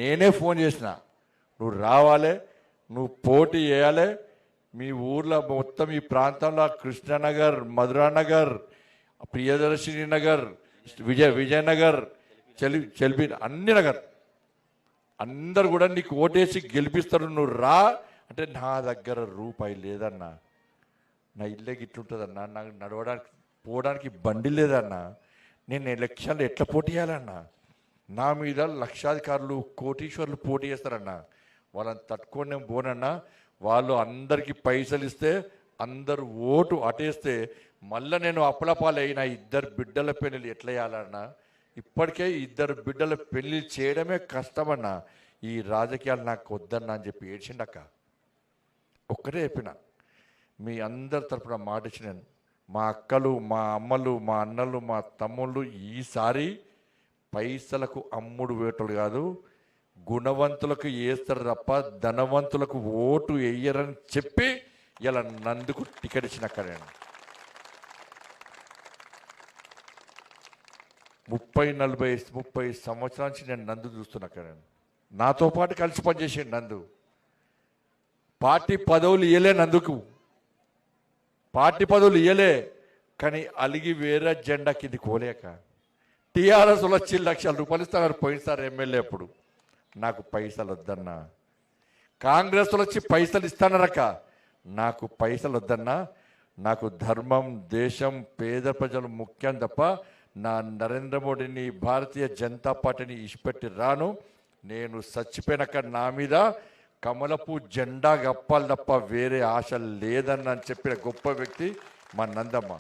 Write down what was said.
నేనే ఫోన్ చేసిన, నువ్వు రావాలి, నువ్వు పోటీ చేయాలి. మీ ఊర్లో మొత్తం ఈ ప్రాంతంలో కృష్ణనగర్, మధురానగర్, ప్రియదర్శిని నగర్, విజయనగర్, చెల్బి అన్ని నగర్ అందరు కూడా నీకు ఓటేసి గెలిపిస్తారు, నువ్వు రా అంటే నా దగ్గర రూపాయి లేదన్నా, నా ఇల్లే గిట్లుంటుందన్నా, నాకు నడవడానికి పోవడానికి బండి లేదన్నా, నేను ఎలక్షన్లు ఎట్లా పోటీ చేయాలన్నా? నా మీద లక్షాధికారులు కోటీశ్వర్లు పోటీ చేస్తారన్నా, వాళ్ళని తట్టుకొని నేను పోనన్నా. వాళ్ళు అందరికీ పైసలు ఇస్తే అందరు ఓటు అటేస్తే మళ్ళీ నేను అప్పలపాలై నా ఇద్దరు బిడ్డల పెళ్ళిళ్ళు ఎట్లా చేయాలన్నా? ఇప్పటికే ఇద్దరు బిడ్డల పెళ్ళి చేయడమే కష్టమన్నా. ఈ రాజకీయాలు నాకు వద్దన్నా అని చెప్పి ఏడ్చిండక్క. ఒక్కటే చెప్పిన, మీ అందరి తరపున మాట ఇచ్చినాను, మా అక్కలు, మా అమ్మలు, మా అన్నలు, మా తమ్ముళ్ళు ఈసారి పైసలకు అమ్ముడు వేటలు కాదు, గుణవంతులకు వేస్తారు తప్ప ధనవంతులకు ఓటు వేయరని చెప్పి ఇలా నందుకు టికెట్ ఇచ్చినక్క. నేను 30 సంవత్సరాల నుంచి నేను నందు చూస్తున్నాక. నేను నాతో పాటు కలిసి పనిచేసాడు నందు. పార్టీ పదవులు ఇయ్యలే నందుకు, పార్టీ పదవులు ఇయ్యలే, కానీ అలిగి వేరే జెండా కింది కోలేక టీఆర్ఎస్ వచ్చి ₹1,00,000 ఇస్తున్నారు పోయినసారి ఎమ్మెల్యే. అప్పుడు నాకు పైసలు వద్దన్నా. కాంగ్రెస్ వచ్చి పైసలు ఇస్తానరక, నాకు పైసలు వద్దన్నా. నాకు ధర్మం, దేశం, పేద ప్రజలు ముఖ్యం తప్ప నా నరేంద్ర మోడీని, భారతీయ జనతా పార్టీని ఇష్టపెట్టి రాను. నేను చచ్చిపోయినాక నా మీద కమలపు జెండా గప్పాలి తప్ప వేరే ఆశ లేదని చెప్పిన గొప్ప వ్యక్తి మా నందమ్మ.